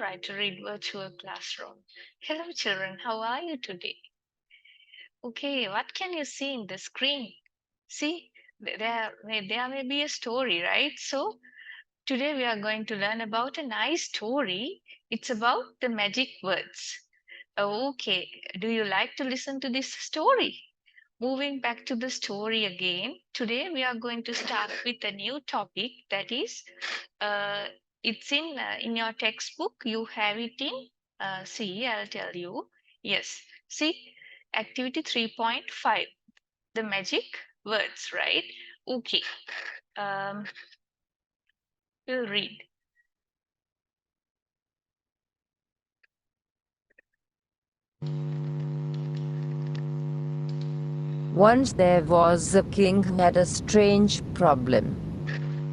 try to read virtual classroom. Hello children, how are you today? Okay, what can you see in the screen? See, there may be a story, right? So today we are going to learn about a nice story. It's about the magic words. Okay, do you like to listen to this story? Moving back to the story again, today we are going to start with a new topic that is uh, it's in your textbook. You have it in see, I'll tell you. Yes, see, activity 3.5, the magic words, right? Okay, um, we'll read. Once there was a king who had a strange problem.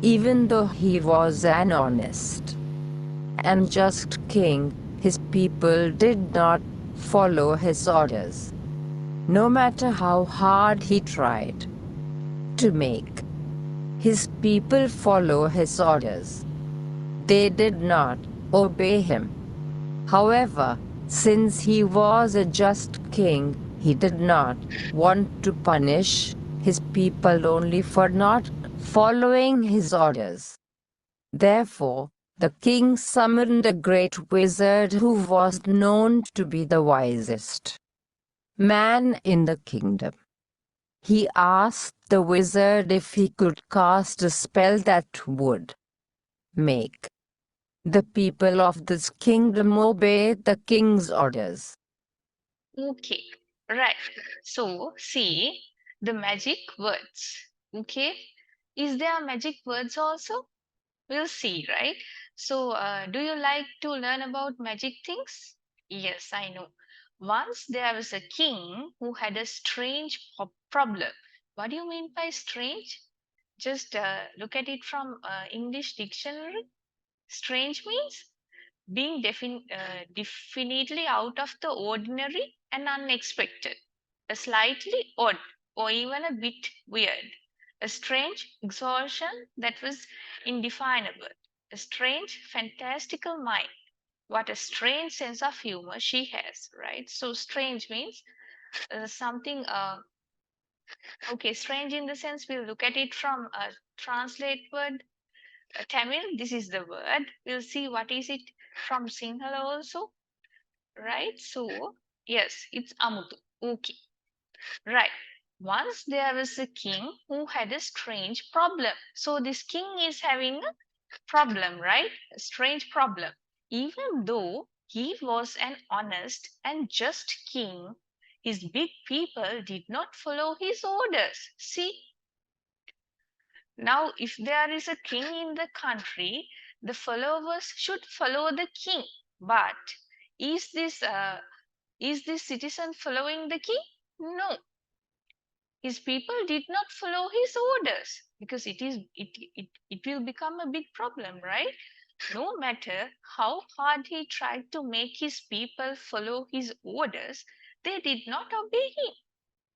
Even though he was an honest and just king, his people did not follow his orders, no matter how hard he tried to make his people follow his orders. They did not obey him. However, since he was a just king, he did not want to punish his people only for not following his orders. Therefore, the king summoned a great wizard who was known to be the wisest man in the kingdom. He asked the wizard if he could cast a spell that would make the people of this kingdom obey the king's orders. Okay, right. So, see the magic words. Okay, is there magic words also? We'll see, right? So, do you like to learn about magic things? Yes, I know. Once there was a king who had a strange problem. What do you mean by strange? Just look at it from English dictionary. Strange means being definitely out of the ordinary and unexpected, a slightly odd or even a bit weird, a strange exhaustion that was indefinable, a strange fantastical mind. What a strange sense of humor she has, right? So strange means something okay, strange in the sense we'll look at it from a translate word Tamil. This is the word. We'll see what is it from Sinhala also, right? So, yes, it's Amutu. Okay, right. Once there was a king who had a strange problem. So, this king is having a problem, right? A strange problem. Even though he was an honest and just king, his big people did not follow his orders. See, now, if there is a king in the country, the followers should follow the king. But is this citizen following the king? No, his people did not follow his orders because it will become a big problem, right? No matter how hard he tried to make his people follow his orders, they did not obey him.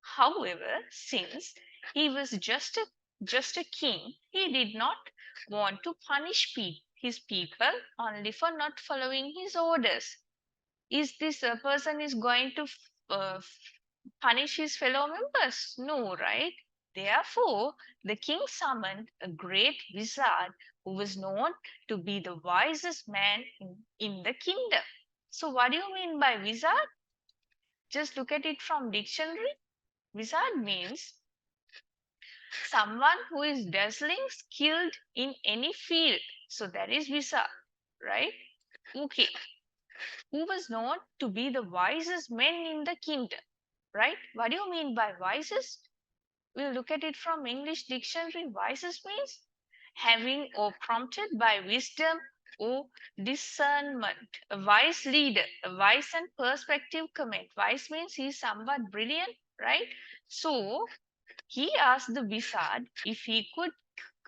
However, since he was just a king, he did not want to punish his people only for not following his orders. Is this a person is going to punish his fellow members? No, right? Therefore, the king summoned a great wizard who was known to be the wisest man in the kingdom. So, what do you mean by wizard? Just look at it from dictionary. Wizard means someone who is dazzling skilled in any field. So that is wizard, right? Okay. Who was known to be the wisest man in the kingdom, right? What do you mean by wisest? We'll look at it from English dictionary. Wisest means having or prompted by wisdom or discernment. A wise leader, a wise and perspective comment. Wise means he's somewhat brilliant, right? So he asked the wizard if he could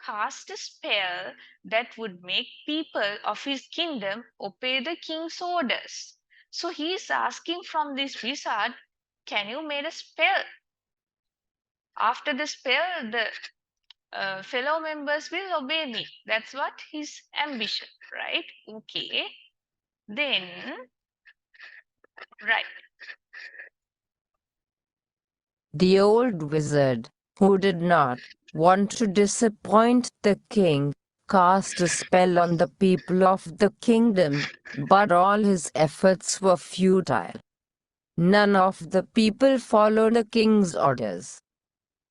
cast a spell that would make people of his kingdom obey the king's orders. So he is asking from this wizard, can you make a spell? After the spell, the fellow members will obey me. That's what his ambition, right? Okay. Then, right. The old wizard, who did not want to disappoint the king, cast a spell on the people of the kingdom, but all his efforts were futile. None of the people followed the king's orders.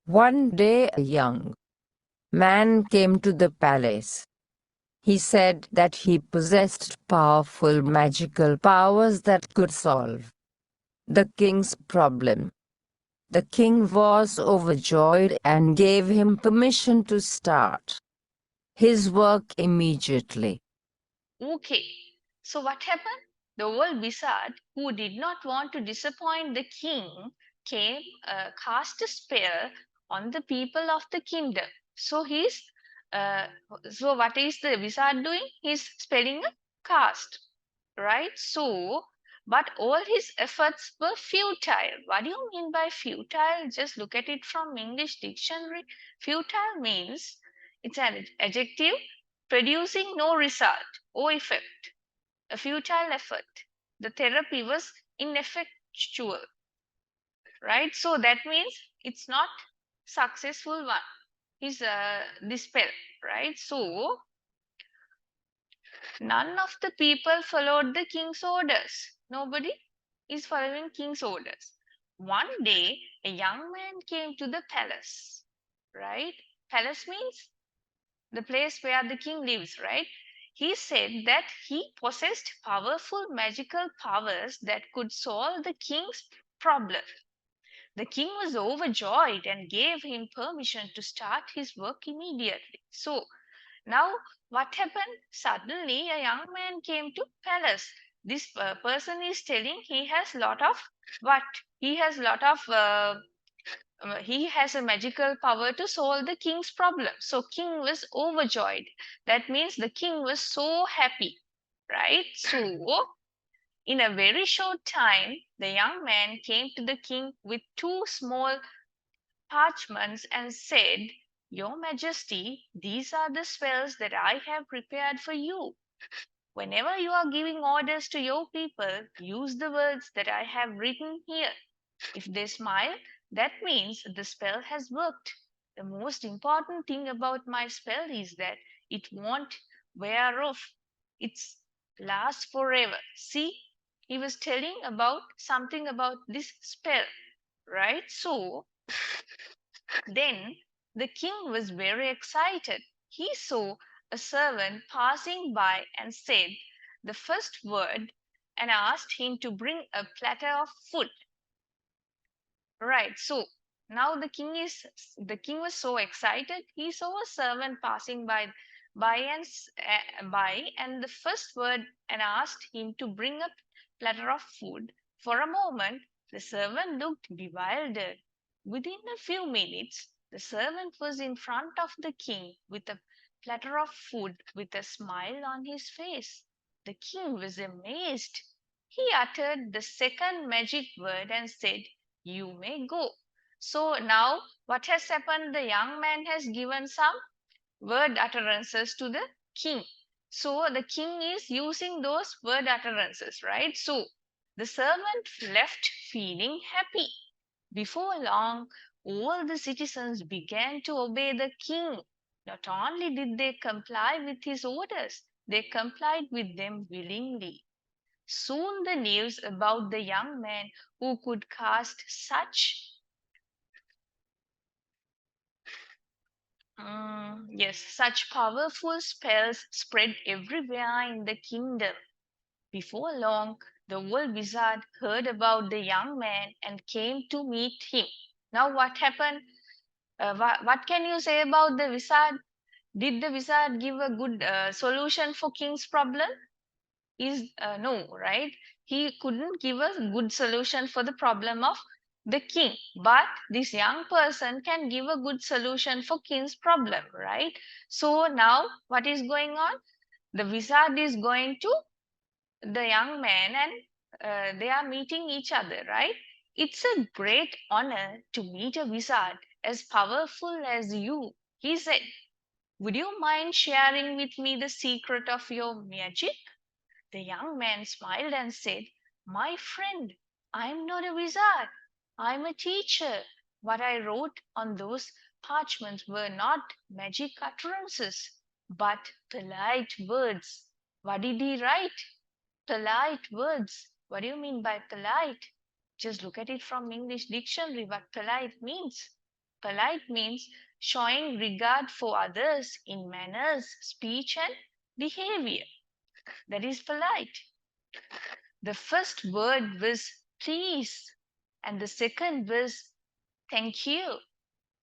One day a young man came to the palace. He said that he possessed powerful magical powers that could solve the king's problem. The king was overjoyed and gave him permission to start his work immediately. Okay, so what happened? The old wizard, who did not want to disappoint the king, came cast a spell on the people of the kingdom. So he's uh, so what is the wizard doing? He's spelling a cast, right? So, but all his efforts were futile. What do you mean by futile? Just look at it from English dictionary. Futile means it's an adjective producing no result or effect, a futile effort. The therapy was ineffectual, right? So that means it's not successful one. Is dispel, right? So none of the people followed the king's orders. Nobody is following king's orders. One day, a young man came to the palace, right? Palace means the place where the king lives, right? He said that he possessed powerful magical powers that could solve the king's problem. The king was overjoyed and gave him permission to start his work immediately. So, now what happened? Suddenly, a young man came to palace. This person is telling he has lot of what? He has lot of he has a magical power to solve the king's problem. So king was overjoyed. That means the king was so happy, right? So in a very short time, the young man came to the king with two small parchments and said, "Your Majesty, these are the spells that I have prepared for you. Whenever you are giving orders to your people, use the words that I have written here. If they smile, that means the spell has worked. The most important thing about my spell is that it won't wear off. It's lasts forever." See, he was telling about something about this spell, right? So then the king was very excited. He saw a servant passing by and said the first word and asked him to bring a platter of food. Right. So now the king was so excited. He saw a servant passing by and the first word and asked him to bring a platter of food. For a moment, the servant looked bewildered. Within a few minutes, the servant was in front of the king with a platter of food with a smile on his face. The king was amazed. He uttered the second magic word and said, "You may go." So now what has happened? The young man has given some word utterances to the king. So the king is using those word utterances, right? So the servant left feeling happy. Before long, all the citizens began to obey the king. Not only did they comply with his orders, they complied with them willingly. Soon the news about the young man who could cast such powerful spells spread everywhere in the kingdom. Before long, the old wizard heard about the young man and came to meet him. Now, what happened? What can you say about the wizard? Did the wizard give a good solution for king's problem? Is no, right? He couldn't give a good solution for the problem of the king, but this young person can give a good solution for king's problem, right? So now what is going on? The wizard is going to the young man and they are meeting each other, right? It's a great honor to meet a wizard as powerful as you, he said. Would you mind sharing with me the secret of your magic? The young man smiled and said, "My friend, I'm not a wizard. I'm a teacher. What I wrote on those parchments were not magic utterances, but polite words." What did he write? Polite words. What do you mean by polite? Just look at it from English dictionary what polite means. Polite means showing regard for others in manners, speech and behavior. That is polite. The first word was please and the second was thank you.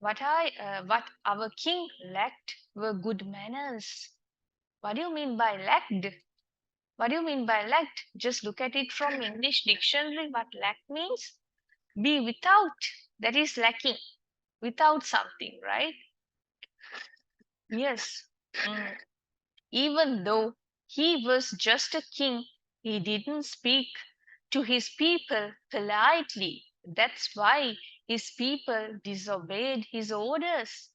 What our king lacked were good manners. What do you mean by lacked? What do you mean by lacked? Just look at it from English dictionary what lack means. Be without. That is lacking. Without something, right? Yes. Mm. Even though he was just a king, he didn't speak to his people politely. That's why his people disobeyed his orders.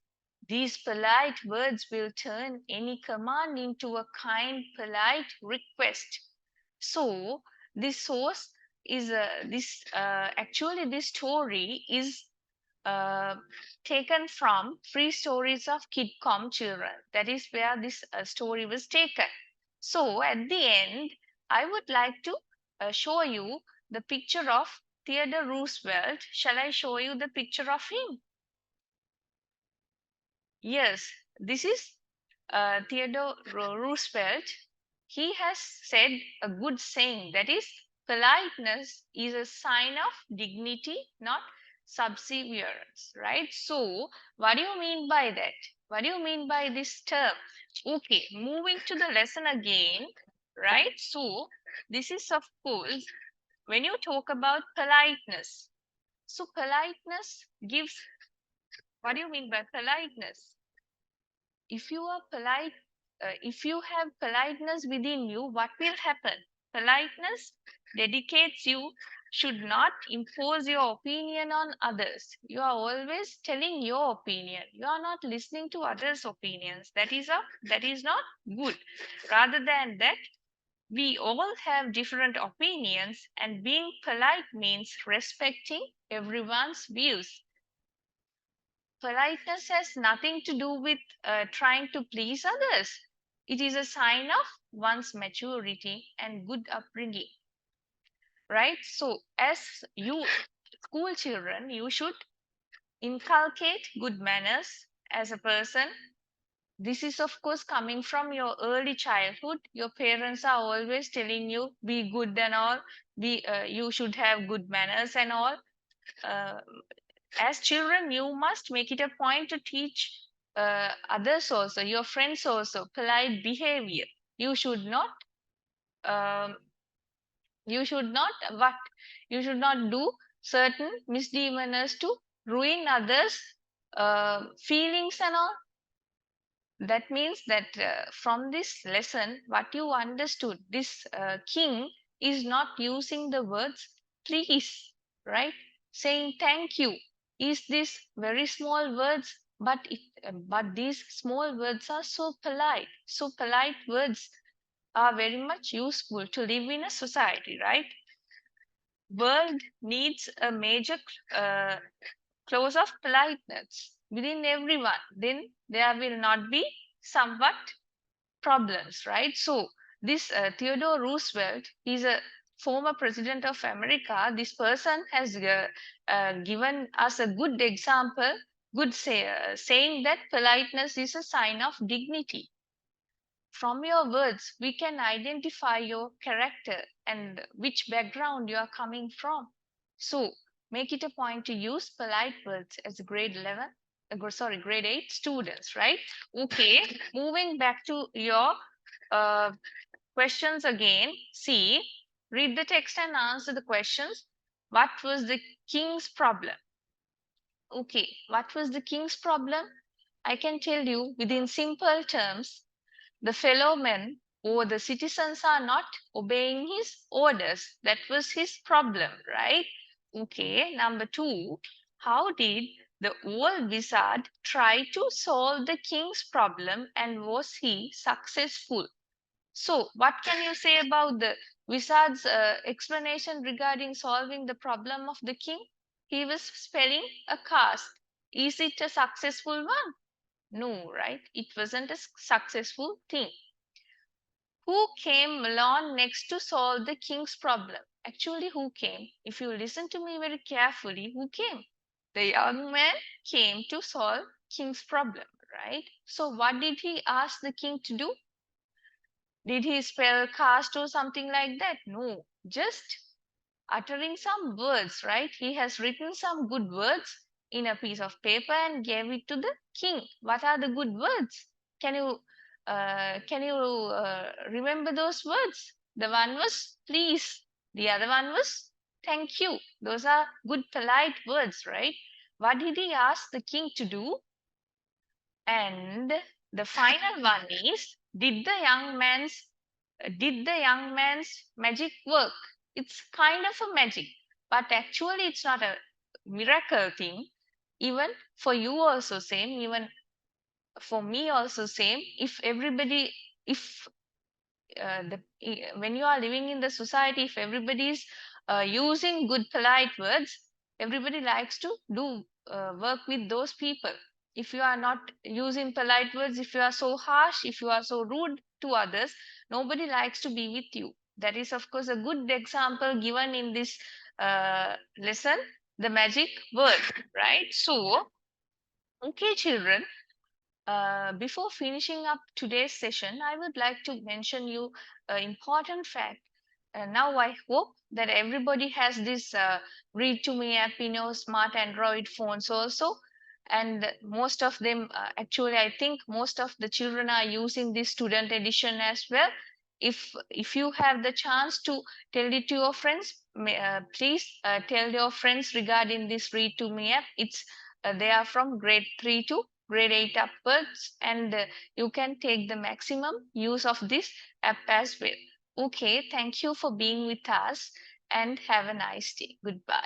These polite words will turn any command into a kind, polite request. So, this source is actually this story is uh, taken from Free Stories of Kidcom Children. That is where this story was taken. So at the end, I would like to show you the picture of Theodore Roosevelt. Shall I show you the picture of him? Yes, this is Theodore Roosevelt. He has said a good saying, that is, politeness is a sign of dignity, not subservience, right? So, what do you mean by that? What do you mean by this term? Okay, moving to the lesson again, right? So, this is, of course, when you talk about politeness. So, politeness gives, what do you mean by politeness? If you are polite, if you have politeness within you, what will happen? Politeness dedicates you should not impose your opinion on others. You are always telling your opinion. You are not listening to others' opinions. That is not good. Rather than that, we all have different opinions, and being polite means respecting everyone's views. Politeness has nothing to do with trying to please others. It is a sign of one's maturity and good upbringing, right? So, as you school children, you should inculcate good manners as a person. This is, of course, coming from your early childhood. Your parents are always telling you, be good and all, you should have good manners and all. Uh, as children, you must make it a point to teach others also, your friends also, polite behavior. You should not, um, you should not what? You should not do certain misdemeanors to ruin others' feelings and all. That means that from this lesson, what you understood, this king is not using the words please, right? Saying thank you is this very small words, but these small words are so polite. So polite words are very much useful to live in a society, right? World needs a major uh, clause of politeness within everyone. Then there will not be somewhat problems, right? So this Theodore Roosevelt is a former president of America. This person has given us a good example, saying that politeness is a sign of dignity. From your words, we can identify your character and which background you are coming from. So make it a point to use polite words as grade 11, grade 8 students, right? Okay, moving back to your uh, questions again. See, read the text and answer the questions. What was the king's problem? Okay, what was the king's problem? I can tell you within simple terms, the fellow men or the citizens are not obeying his orders. That was his problem, right? Okay, number two, how did the old wizard try to solve the king's problem and was he successful? So what can you say about the wizard's explanation regarding solving the problem of the king? He was spelling a cast. Is it a successful one? No, right? It wasn't a successful thing. Who came along next to solve the king's problem? Actually, who came? If you listen to me very carefully, who came? The young man came to solve king's problem, right? So what did he ask the king to do? Did he spell cast or something like that? No, just uttering some words, right? He has written some good words in a piece of paper and gave it to the king. What are the good words? Can you remember those words? The one was please. The other one was thank you. Those are good polite words, right? What did he ask the king to do? And the final one is did the young man's magic work? It's kind of a magic, but actually it's not a miracle thing. Even for you also same, even for me also same. If when you are living in the society, if everybody is using good polite words, everybody likes to do work with those people. If you are not using polite words, if you are so harsh, if you are so rude to others, nobody likes to be with you. That is of course a good example given in this lesson, the magic word, right? So okay children, before finishing up today's session, I would like to mention you an important fact. Now I hope that everybody has this Read to Me app in your smart Android phones also. And most of them, actually, I think most of the children are using this student edition as well. If you have the chance to tell it to your friends, please tell your friends regarding this Read to Me app. They are from grade 3 to grade 8 upwards, and you can take the maximum use of this app as well. Okay, thank you for being with us and have a nice day. Goodbye.